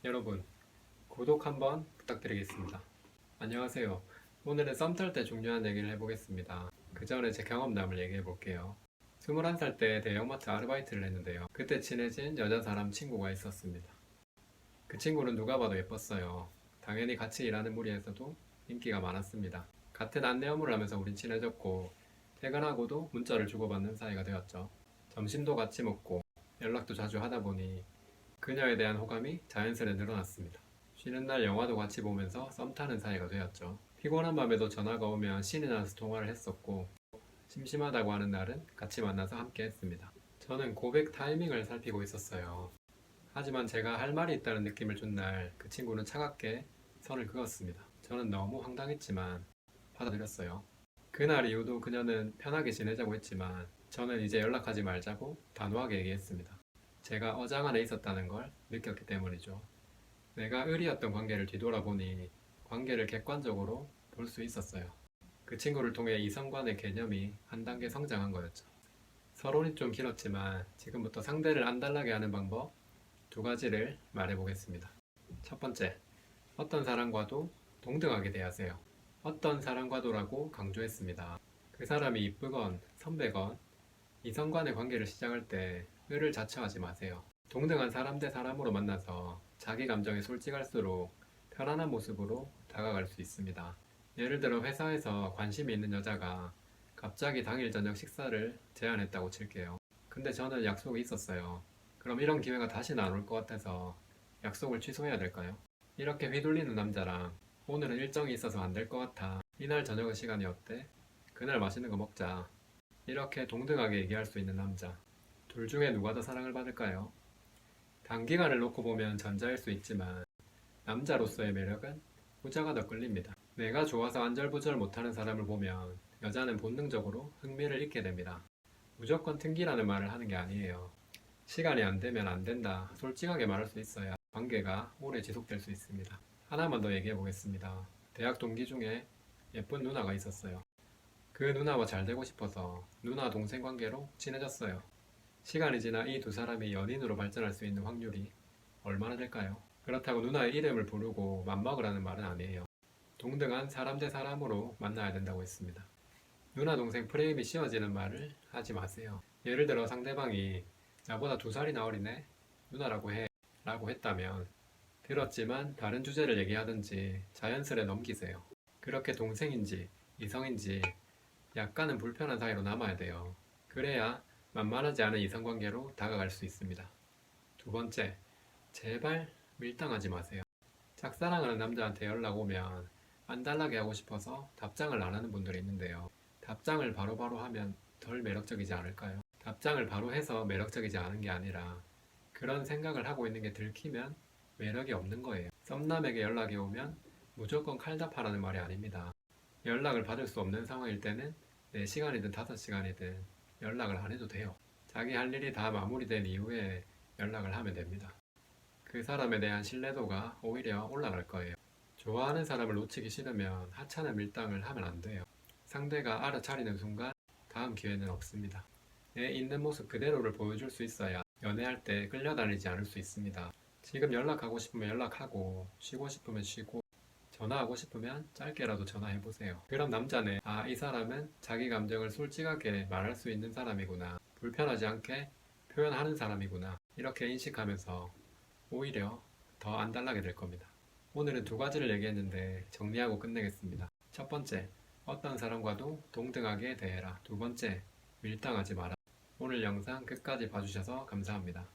여러분, 구독 한번 부탁드리겠습니다. 안녕하세요. 오늘은 썸 탈 때 중요한 얘기를 해보겠습니다. 그 전에 제 경험담을 얘기해 볼게요. 21살 때 대형마트 아르바이트를 했는데요. 그때 친해진 여자 사람 친구가 있었습니다. 그 친구는 누가 봐도 예뻤어요. 당연히 같이 일하는 무리에서도 인기가 많았습니다. 같은 안내 업무를 하면서 우린 친해졌고, 퇴근하고도 문자를 주고받는 사이가 되었죠. 점심도 같이 먹고, 연락도 자주 하다 보니 그녀에 대한 호감이 자연스레 늘어났습니다. 쉬는 날 영화도 같이 보면서 썸 타는 사이가 되었죠. 피곤한 밤에도 전화가 오면 신이 나서 통화를 했었고, 심심하다고 하는 날은 같이 만나서 함께 했습니다. 저는 고백 타이밍을 살피고 있었어요. 하지만 제가 할 말이 있다는 느낌을 준 날 그 친구는 차갑게 선을 그었습니다. 저는 너무 황당했지만 받아들였어요. 그날 이후도 그녀는 편하게 지내자고 했지만 저는 이제 연락하지 말자고 단호하게 얘기했습니다. 제가 어장 안에 있었다는 걸 느꼈기 때문이죠. 내가 의리였던 관계를 뒤돌아보니 관계를 객관적으로 볼 수 있었어요. 그 친구를 통해 이성 간의 개념이 한 단계 성장한 거였죠. 서론이 좀 길었지만 지금부터 상대를 안달나게 하는 방법 두 가지를 말해보겠습니다. 첫 번째, 어떤 사람과도 동등하게 대하세요. 어떤 사람과도라고 강조했습니다. 그 사람이 이쁘건 선배건 이성 간의 관계를 시작할 때 의를 자처하지 마세요. 동등한 사람 대 사람으로 만나서 자기 감정에 솔직할수록 편안한 모습으로 다가갈 수 있습니다. 예를 들어 회사에서 관심이 있는 여자가 갑자기 당일 저녁 식사를 제안했다고 칠게요. 근데 저는 약속이 있었어요. 그럼 이런 기회가 다시는 안 올 것 같아서 약속을 취소해야 될까요? 이렇게 휘둘리는 남자랑 오늘은 일정이 있어서 안 될 것 같아. 이날 저녁은 시간이 어때? 그날 맛있는 거 먹자. 이렇게 동등하게 얘기할 수 있는 남자. 둘 중에 누가 더 사랑을 받을까요? 단기간을 놓고 보면 전자일 수 있지만 남자로서의 매력은 후자가 더 끌립니다. 내가 좋아서 안절부절 못하는 사람을 보면 여자는 본능적으로 흥미를 잃게 됩니다. 무조건 튕기라는 말을 하는 게 아니에요. 시간이 안 되면 안 된다. 솔직하게 말할 수 있어야 관계가 오래 지속될 수 있습니다. 하나만 더 얘기해 보겠습니다. 대학 동기 중에 예쁜 누나가 있었어요. 그 누나와 잘 되고 싶어서 누나 동생 관계로 친해졌어요. 시간이 지나 이 두 사람이 연인으로 발전할 수 있는 확률이 얼마나 될까요? 그렇다고 누나의 이름을 부르고 맘먹으라는 말은 아니에요. 동등한 사람 대 사람으로 만나야 된다고 했습니다. 누나 동생 프레임이 씌워지는 말을 하지 마세요. 예를 들어 상대방이 나보다 2살이나 어리네? 누나라고 해 라고 했다면 들었지만 다른 주제를 얘기하든지 자연스레 넘기세요. 그렇게 동생인지 이성인지 약간은 불편한 사이로 남아야 돼요. 그래야 만만하지 않은 이성관계로 다가갈 수 있습니다. 두 번째, 제발 밀당하지 마세요. 짝사랑하는 남자한테 연락 오면 안달나게 하고 싶어서 답장을 안 하는 분들이 있는데요. 답장을 바로바로 하면 덜 매력적이지 않을까요? 답장을 바로 해서 매력적이지 않은 게 아니라 그런 생각을 하고 있는 게 들키면 매력이 없는 거예요. 썸남에게 연락이 오면 무조건 칼답하라는 말이 아닙니다. 연락을 받을 수 없는 상황일 때는 4시간이든 5시간이든 연락을 안 해도 돼요. 자기 할 일이 다 마무리된 이후에 연락을 하면 됩니다. 그 사람에 대한 신뢰도가 오히려 올라갈 거예요. 좋아하는 사람을 놓치기 싫으면 하찮은 밀당을 하면 안 돼요. 상대가 알아차리는 순간 다음 기회는 없습니다. 내 있는 모습 그대로를 보여줄 수 있어야 연애할 때 끌려다니지 않을 수 있습니다. 지금 연락하고 싶으면 연락하고 쉬고 싶으면 쉬고 전화하고 싶으면 짧게라도 전화해보세요. 그럼 남자는 이 사람은 자기 감정을 솔직하게 말할 수 있는 사람이구나. 불편하지 않게 표현하는 사람이구나. 이렇게 인식하면서 오히려 더 안달나게 될 겁니다. 오늘은 두 가지를 얘기했는데 정리하고 끝내겠습니다. 첫 번째, 어떤 사람과도 동등하게 대해라. 두 번째, 밀당하지 마라. 오늘 영상 끝까지 봐주셔서 감사합니다.